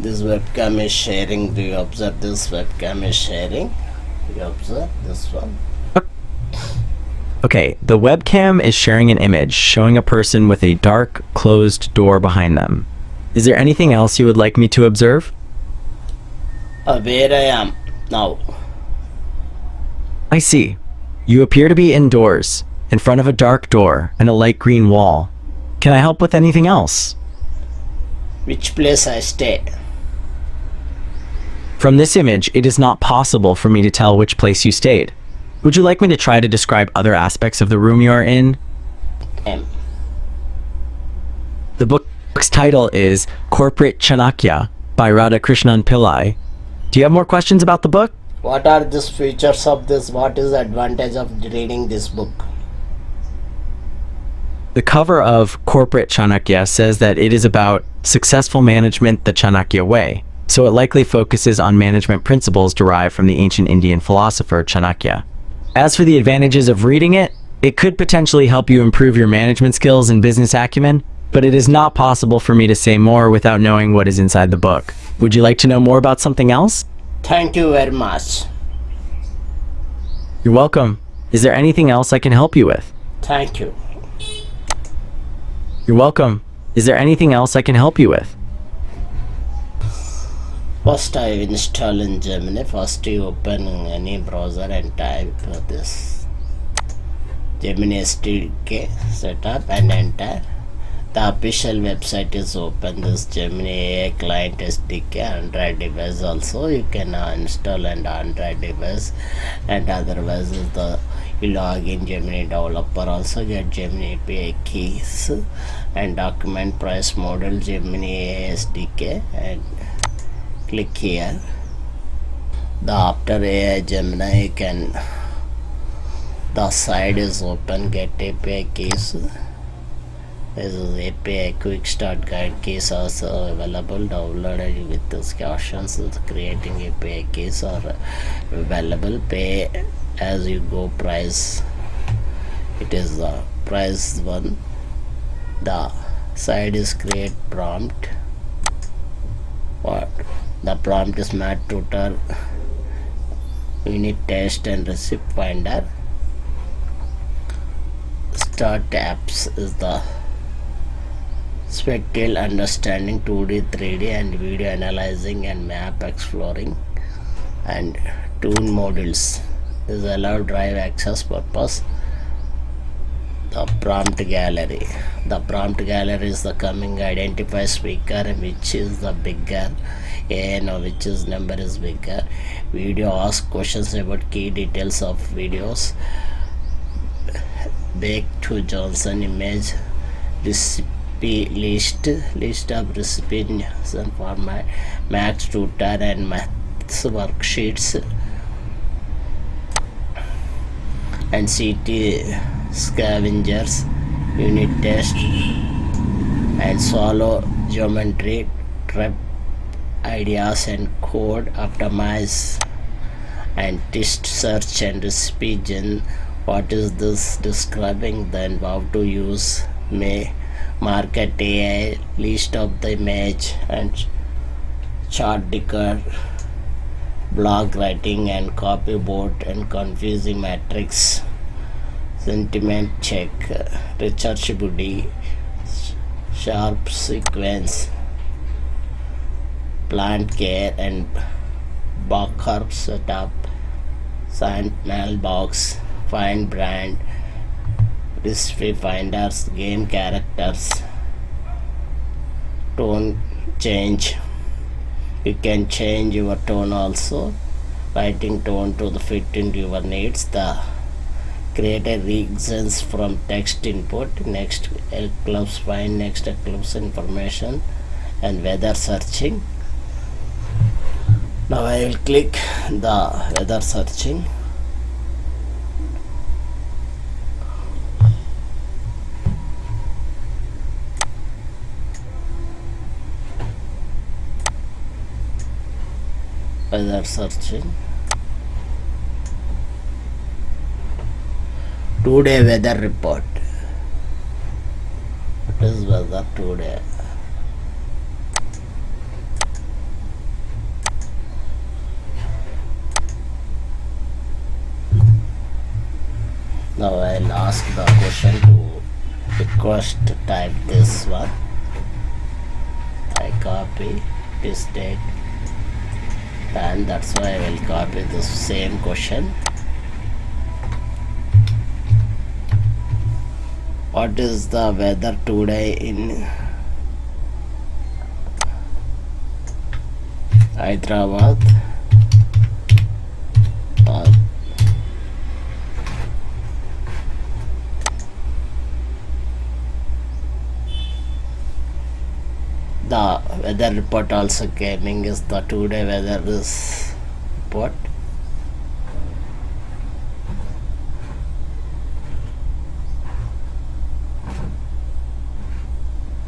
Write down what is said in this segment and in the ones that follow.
This webcam is sharing. Do you observe this webcam is sharing? You observe this one? Okay, the webcam is sharing an image showing a person with a dark, closed door behind them. Is there anything else you would like me to observe? Where I am now. I see. You appear to be indoors, in front of a dark door and a light green wall. Can I help with anything else? Which place I stay? From this image, it is not possible for me to tell which place you stayed. Would you like me to try to describe other aspects of the room you are in? The book's title is Corporate Chanakya by Radhakrishnan Pillai. Do you have more questions about the book? What are the features of this? What is the advantage of reading this book? The cover of Corporate Chanakya says that it is about successful management the Chanakya way, so it likely focuses on management principles derived from the ancient Indian philosopher Chanakya. As for the advantages of reading it, it could potentially help you improve your management skills and business acumen, but it is not possible for me to say more without knowing what is inside the book. Would you like to know more about something else? Thank you very much. You're welcome. Is there anything else I can help you with? Thank you. You're welcome. Is there anything else I can help you with? First I install in Gemini. First you open any browser and type this Gemini SDK setup and enter. The official website is open. This Gemini AI client SDK Android device also you can install and Android device, and otherwise you log in Gemini developer also get Gemini API keys and document price model Gemini AI SDK and click here. After AI Gemini the side is open, get API keys. This is API quick start guide keys also available, downloaded with these cautions. Creating API keys are available. Pay as you go price. It is the price one. The side is create prompt. What the prompt is math tutor, unit test and receipt finder. Start apps is the spectral understanding 2D 3D and video analyzing and map exploring, and tune modules is allowed drive access purpose. The prompt gallery is the coming identify speaker which is the bigger and which is number is bigger. Video ask questions about key details of videos. Back to Johnson image recipe list of recipients and format, max tutor and maths worksheets, and CT scavengers, unit test and swallow geometry, trap ideas and code optimize, and test search and recipe gen. What is this describing? Then how to use market AI, list of the image and chart decoder, blog writing and copy board and confusing matrix, sentiment check, research buddy, sharp sequence, plant care and Barker setup, sign mailbox, find brand, recipe finders, game characters, tone change. You can change your tone also, writing tone to the fit into your needs. The create a reasons from text input. Next clubs find next clubs information and weather searching. Now I will click the weather searching. Weather searching. Today weather report. What is weather today? Now I'll ask the question to request type this one. I copy this date, and that's why I will copy the same question. What is the weather today in Hyderabad? The weather report also coming is the today weather is report.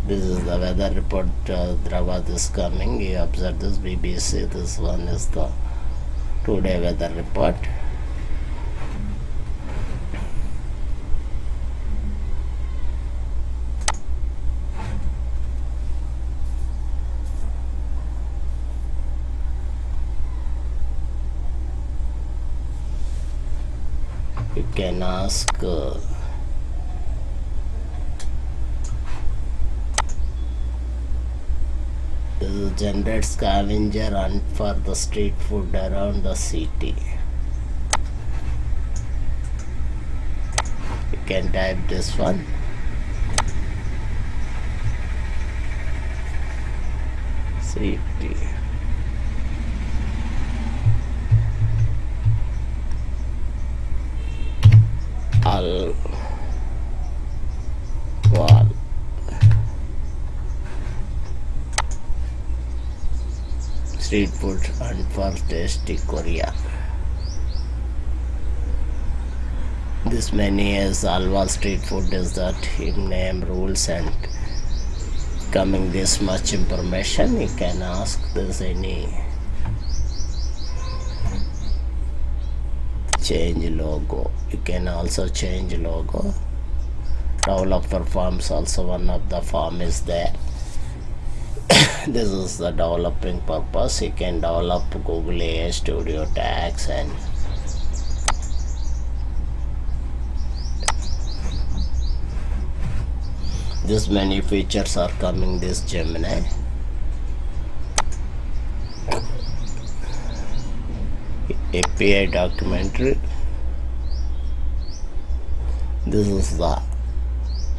This is the weather report. Hyderabad is coming. You observe this BBC. This one is the today weather report. You can ask this is generate scavenger hunt for the street food around the city. You can type this one. City. Wall. Street food and for tasty Korea. This menu is Alwal street food is that in name rules and coming this much information. You can ask this any change logo. You can also change logo. Developer forms also one of the form is there. This is the developing purpose. You can develop Google AI Studio tags and this many features are coming this Gemini. API documentary. This is the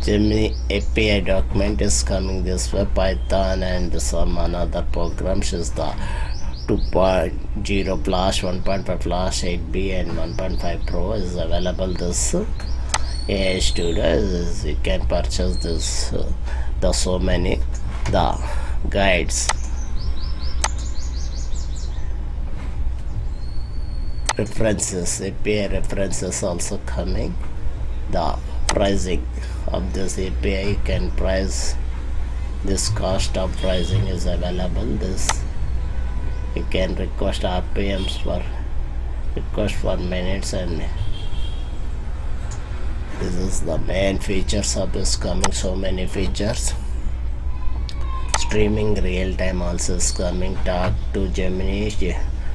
Gemini API document is coming this way. Python and some another programs is the 2.0 Flash, 1.5 Flash 8B and 1.5 Pro is available. This AI Studio is, you can purchase this. The so many the guides, references, API references also coming. The pricing of this API, you can price this cost of pricing is available. This you can request RPMs for request for minutes, and this is the main features of this coming. So many features. Streaming real time also is coming. Talk to Gemini,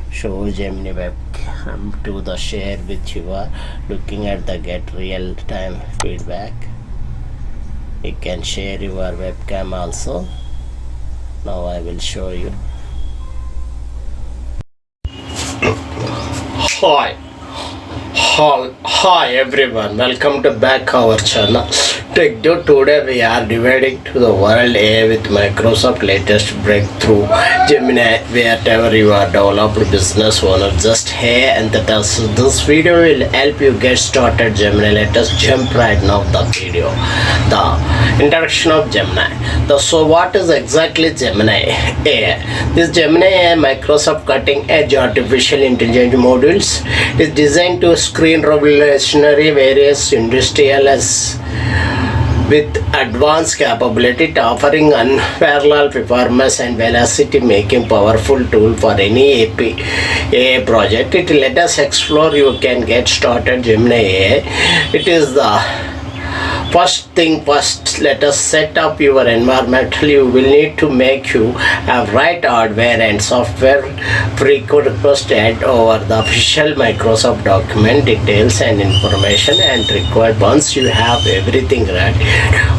show Gemini webcam to the share with you are looking at the get real time feedback. You can share your webcam also. Now I will show you. Hi everyone, welcome to back our channel. Today we are dividing to the world AI with Microsoft latest breakthrough Gemini. Wherever you are developed business owner, just here and this video will help you get started Gemini. Let us jump right now the video. The introduction of Gemini. So what is exactly Gemini AI? This Gemini AI Microsoft cutting edge artificial intelligence modules is designed to screen revolutionary various industrial as with advanced capability, offering unparalleled performance and velocity, making powerful tool for any AI project. Let us explore. You can get started Gemini AI. It is the First thing first, let us set up your environment. You will need to make you have right hardware and software requested over the official Microsoft document details and information and required. Once you have everything ready,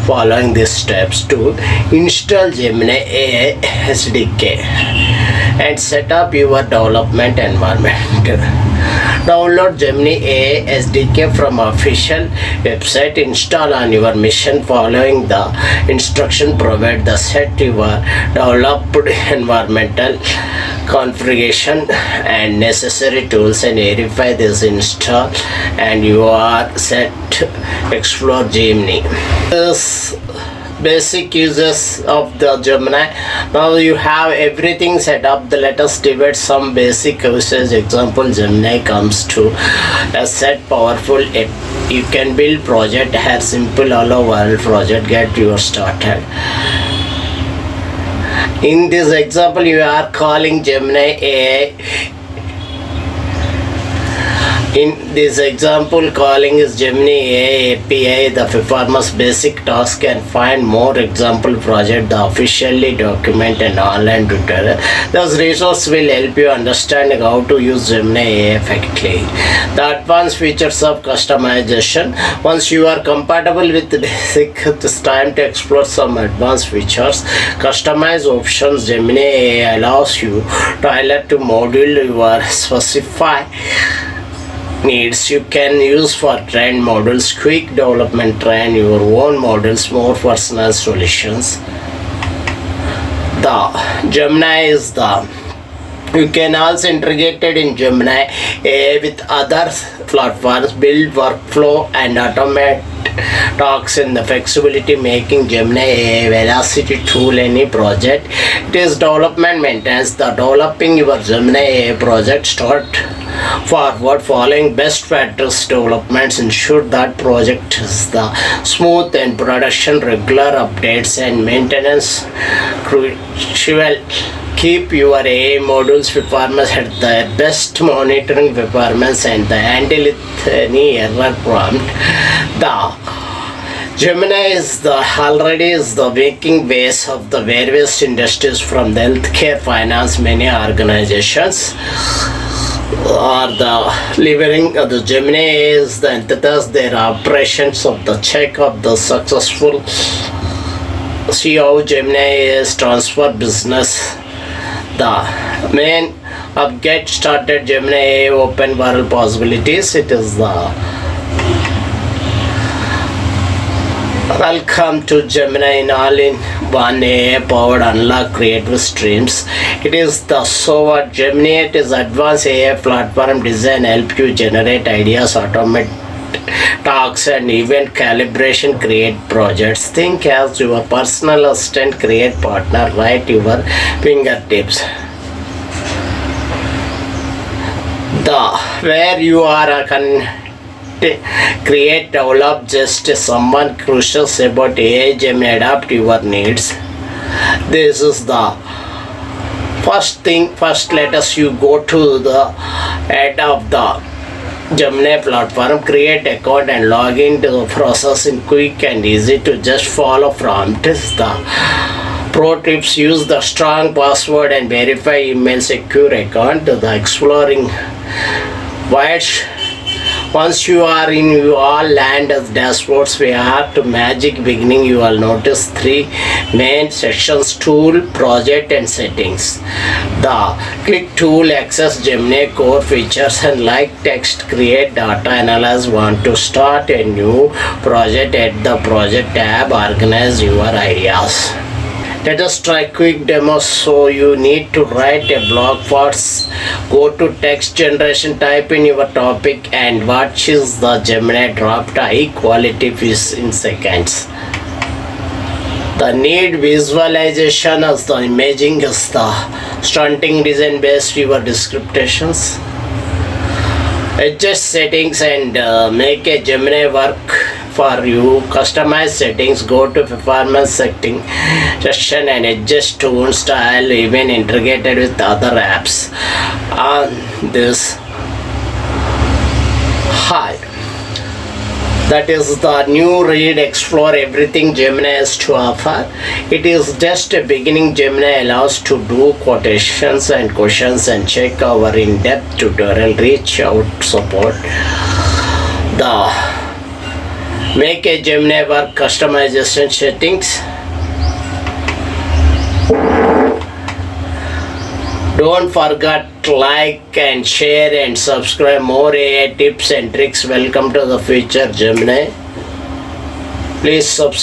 following these steps to install Gemini AI SDK and set up your development environment. Download Gemini AI SDK from official website. Install on your machine following the instruction provided. The set your developed environmental configuration and necessary tools and verify this install and you are set to explore Gemini. This basic uses of the Gemini. Now you have everything set up. Let us divide some basic usage. Example, Gemini comes to a set powerful app. You can build project, have simple hello world project, get you started. In this example, you are calling Gemini AI. In this example, calling is Gemini AI API, the performance basic task and find more example project, the officially document and online tutorial. Those resources will help you understand how to use Gemini AI effectively. The advanced features of customization. Once you are compatible with the basic, it's time to explore some advanced features. Customize options. Gemini AI allows you to tailor to module your specify needs. You can use for trained models, quick development, train your own models, more personal solutions. The Gemini is the you can also integrate it in Gemini AI with other platforms, build workflow and automate tasks in the flexibility, making Gemini a velocity tool any project. It is development maintenance. The developing your Gemini AI project start forward following best practice developments. Ensure that project is the smooth and production regular updates and maintenance crucial. Keep your AI modules performance at the best, monitoring performance and the handle with any error prompt. The Gemini is the making waves of the various industries from the healthcare, finance, many organizations are the delivering of the Gemini is the entities their operations of the check of the successful. See how Gemini is transfer business. The main of get started Gemini AI open world possibilities. It is the welcome to Gemini in all-in-one AI powered unlock creative streams. It is the SOVA Gemini. It is advanced AI platform design help you generate ideas, automate tasks and event calibration, create projects. Think as your personal assistant, create partner right your fingertips. The where you are create, develop just someone crucial about AI Gemini adapt your needs. This is the first thing. First, let us you go to the head of the Gemini platform, create account and log into the process in quick and easy to just follow prompts. The pro tips: use the strong password and verify email secure account. The exploring white. Once you are in, you all land as dashboards. We have to magic beginning. You will notice three main sections: tool, project, and settings. The click tool access Gemini core features and like text, create data, analyze. Want to start a new project at the project tab, organize your ideas. Let us try quick demo. So you need to write a blog post. Go to text generation, type in your topic and watch is the Gemini dropped high quality piece in seconds. The need visualization as the imaging is the stunting design based your descriptions. Adjust settings and make a Gemini work for you. Customize settings, go to performance setting section and adjust tone style, even integrated with other apps. On this high, That is the new read, explore everything Gemini has to offer. It is just a beginning. Gemini allows to do quotations and questions and check our in-depth tutorial. Reach out support. The make a Gemini work customization settings. Don't forget like and share and subscribe. More AI tips and tricks. Welcome to the future Gemini. Please subscribe.